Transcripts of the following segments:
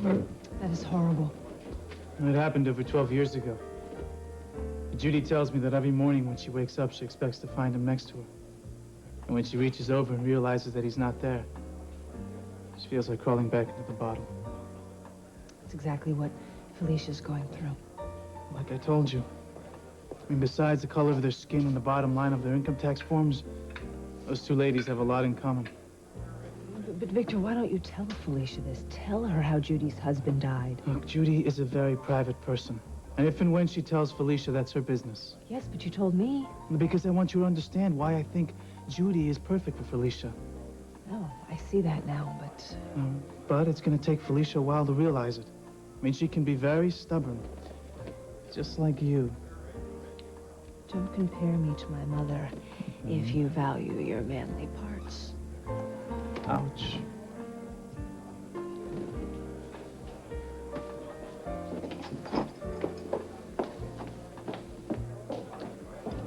That is horrible. It happened over 12 years ago. Judy tells me that every morning when she wakes up, she expects to find him next to her. And when she reaches over and realizes that he's not there, she feels like crawling back into the bottle. That's exactly what Felicia's going through. Like I told you. I mean, besides the color of their skin and the bottom line of their income tax forms, those two ladies have a lot in common. But Victor, why don't you tell Felicia this? Tell her how Judy's husband died. Look, Judy is a very private person. And if and when she tells Felicia, that's her business. Yes, but you told me. Because I want you to understand why I think Judy is perfect for Felicia. Oh, I see that now, but... But it's going to take Felicia a while to realize it. I mean, she can be very stubborn. Just like you. Don't compare me to my mother if you value your manly parts. Ouch.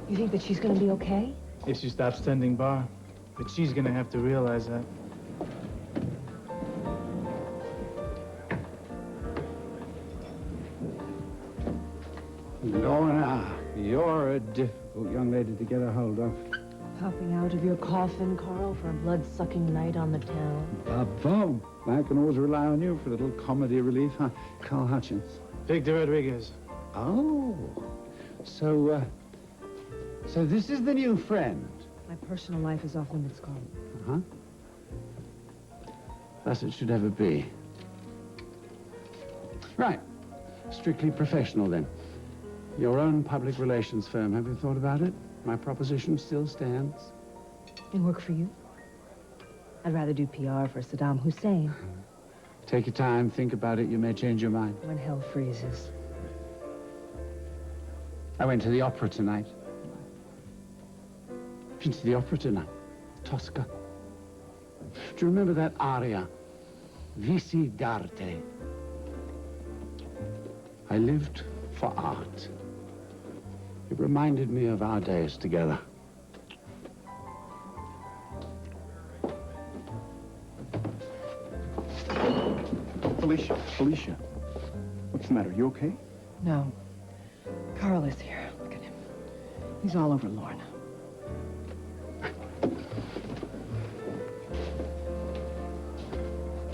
You think that she's gonna be okay? If she stops tending bar. But she's gonna have to realize that. Lorna, you're a difficult young lady to get a hold of. Popping out of your coffin, Carl, for a blood-sucking night on the town. Bravo. I can always rely on you for a little comedy relief, huh? Carl Hutchins. Victor Rodriguez. Oh. So this is the new friend. My personal life is off limits, Carl. Uh-huh. Thus it should ever be. Right. Strictly professional, then. Your own public relations firm. Have you thought about it? My proposition still stands. And work for you? I'd rather do PR for Saddam Hussein. Take your time, think about it. You may change your mind. When hell freezes. I went to the opera tonight. Been to the opera tonight. Tosca. Do you remember that aria? Visi d'arte. I lived for art. It reminded me of our days together. Felicia. What's the matter? You okay? No. Carl is here. Look at him. He's all over Lorna.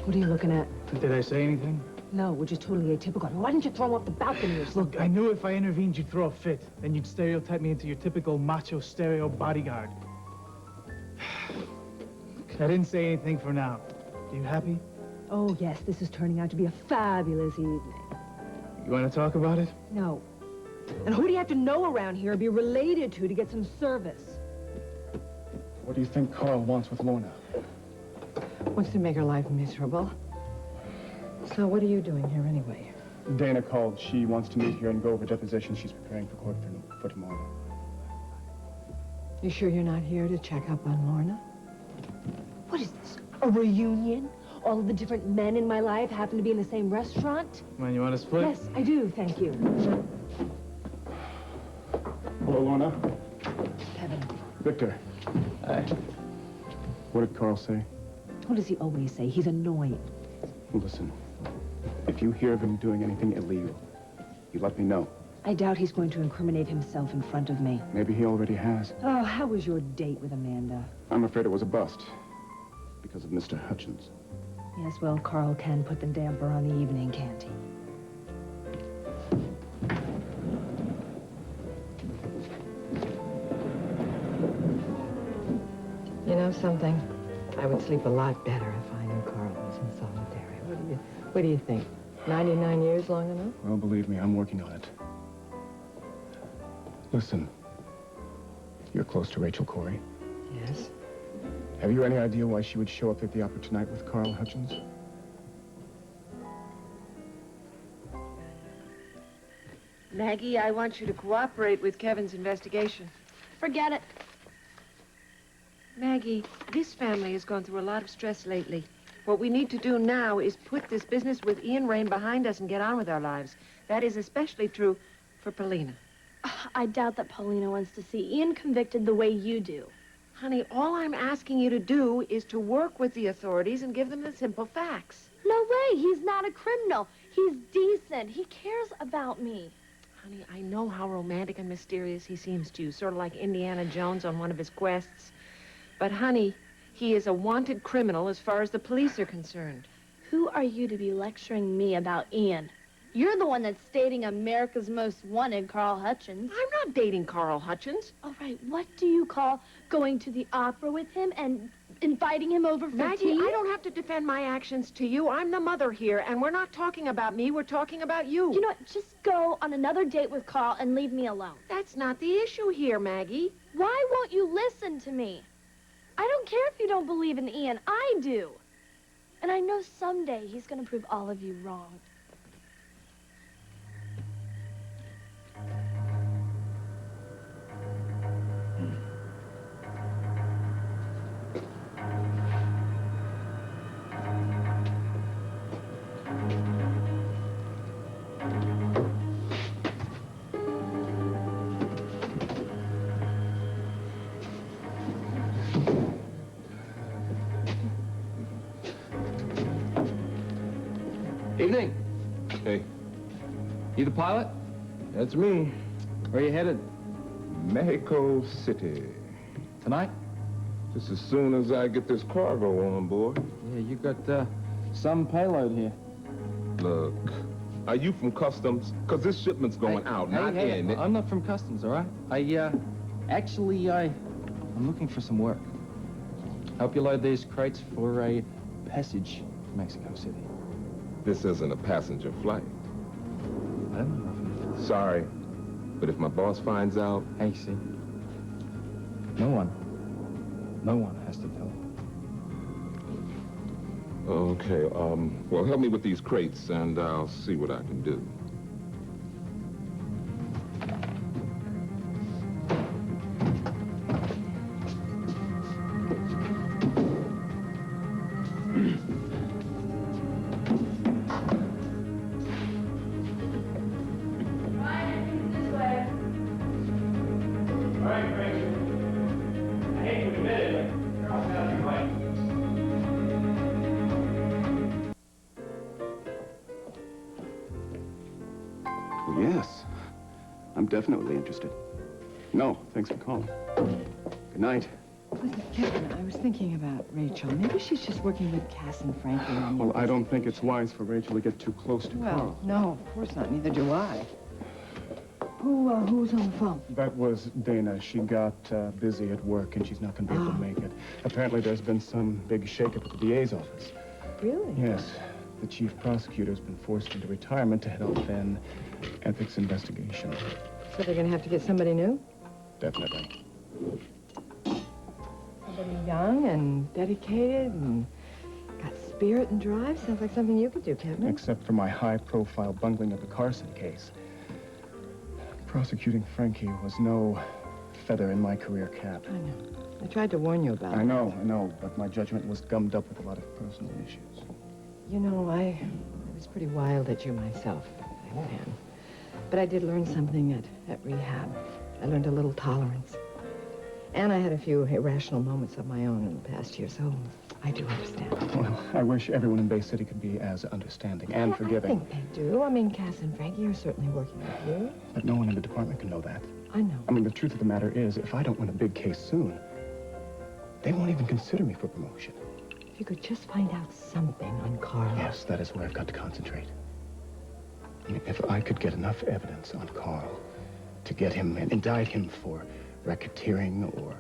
What are you looking at? Did I say anything? No, which is totally atypical. Why didn't you throw him off the balcony or something? Look, I knew if I intervened, you'd throw a fit. Then you'd stereotype me into your typical macho stereo bodyguard. I didn't say anything for now. Are you happy? Oh, yes, this is turning out to be a fabulous evening. You want to talk about it? No. And who do you have to know around here or be related to get some service? What do you think Carl wants with Lorna? Wants to make her life miserable. So what are you doing here anyway? Dana called. She wants to meet here and go over depositions she's preparing for court for tomorrow. You sure you're not here to check up on Lorna? What is this, a reunion? All of the different men in my life happen to be in the same restaurant? Man, you want to split? Yes, I do, thank you. Hello, Lorna. Kevin. Victor. Hi. What did Carl say? What does he always say? He's annoying. Listen, if you hear of him doing anything illegal, you let me know. I doubt he's going to incriminate himself in front of me. Maybe he already has. Oh, how was your date with Amanda? I'm afraid it was a bust because of Mr. Hutchins. Yes, well, Carl can put the damper on the evening, can't he? You know something? I would sleep a lot better if I knew Carl was in solitary. What do you think? 99 years long enough? Well, believe me, I'm working on it. Listen, you're close to Rachel Cory. Yes. Have you any idea why she would show up at the opera tonight with Carl Hutchins? Maggie, I want you to cooperate with Kevin's investigation. Forget it. Maggie, this family has gone through a lot of stress lately. What we need to do now is put this business with Ian Rain behind us and get on with our lives. That is especially true for Paulina. I doubt that Paulina wants to see Ian convicted the way you do. Honey, all I'm asking you to do is to work with the authorities and give them the simple facts. No way. He's not a criminal. He's decent. He cares about me. Honey, I know how romantic and mysterious he seems to you, sort of like Indiana Jones on one of his quests. But, honey, he is a wanted criminal as far as the police are concerned. Who are you to be lecturing me about Ian? You're the one that's dating America's Most Wanted, Carl Hutchins. I'm not dating Carl Hutchins. All right, what do you call going to the opera with him and inviting him over for Maggie, tea? I don't have to defend my actions to you. I'm the mother here, and we're not talking about me. We're talking about you. You know what? Just go on another date with Carl and leave me alone. That's not the issue here, Maggie. Why won't you listen to me? I don't care if you don't believe in Ian. I do. And I know someday he's going to prove all of you wrong. Evening. Hey, You the pilot? that's me. Where you headed? Mexico City. Tonight? Just as soon as I get this cargo on board. Yeah, you got some payload here. Look, are you from customs? Because this shipment's going out, not in. I'm not from customs, all right? I'm looking for some work. Help you load these crates for a passage to Mexico City. This isn't a passenger flight. I don't know nothing. Sorry, but if my boss finds out... Hey, see, no one has to tell. Okay, well, help me with these crates, and I'll see what I can do. Yes, I'm definitely interested. No, thanks for calling. Good night. Listen, Kevin, I was thinking about Rachel. Maybe she's just working with Cass and Frankie. Well, I don't think it's wise for Rachel to get too close to Well, Carl. no, of course not. Neither do I. Who's on the phone? That was Dana. She got busy at work, and she's not going to be able to make it. Apparently, there's been some big shakeup at the DA's office. Really? Yes. The chief prosecutor's been forced into retirement to head off an ethics investigation. So they're going to have to get somebody new? Definitely. Somebody young and dedicated and got spirit and drive? Sounds like something you could do, Kevin. Except for my high-profile bungling of the Carson case. Prosecuting Frankie was no feather in my career cap. I know. I tried to warn you about it. I know, but my judgment was gummed up with a lot of personal issues. You know, I was pretty wild at you myself back then. But I did learn something at rehab. I learned a little tolerance. And I had a few irrational moments of my own in the past year, so I do understand. Well, I wish everyone in Bay City could be as understanding and forgiving. I think they do. I mean, Cass and Frankie are certainly working with you. But no one in the department can know that. I know. I mean, the truth of the matter is, if I don't win a big case soon, they won't even consider me for promotion. If you could just find out something on Carl. Yes, that is where I've got to concentrate. I mean, if I could get enough evidence on Carl to get him and indict him for racketeering or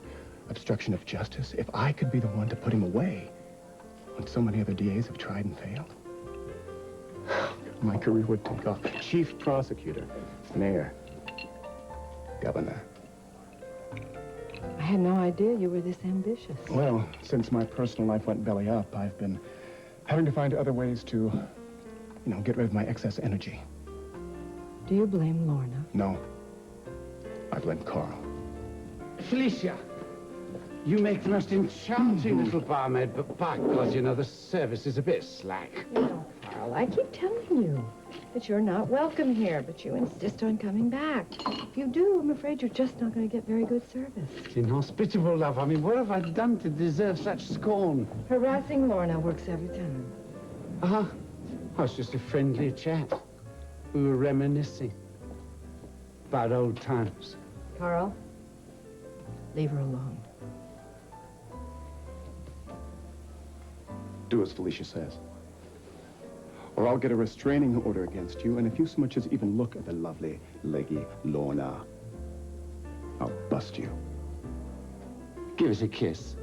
obstruction of justice, if I could be the one to put him away when so many other DAs have tried and failed, my career would take off. Chief prosecutor, mayor, governor. I had no idea you were this ambitious. Well, since my personal life went belly up, I've been having to find other ways to, get rid of my excess energy. Do you blame Lorna? No. I blame Carl. Felicia, you make the most enchanting little barmaid, but by God, the service is a bit slack. No, Carl, I keep telling you that you're not welcome here, but you insist on coming back. If you do, I'm afraid you're just not going to get very good service. It's inhospitable, love. I mean, what have I done to deserve such scorn? Harassing Lorna works every time. Ah, oh, it's just a friendly chat. We were reminiscing about old times. Carl, leave her alone. Do as Felicia says. Or I'll get a restraining order against you, and if you so much as even look at the lovely, leggy Lorna, I'll bust you. Give us a kiss.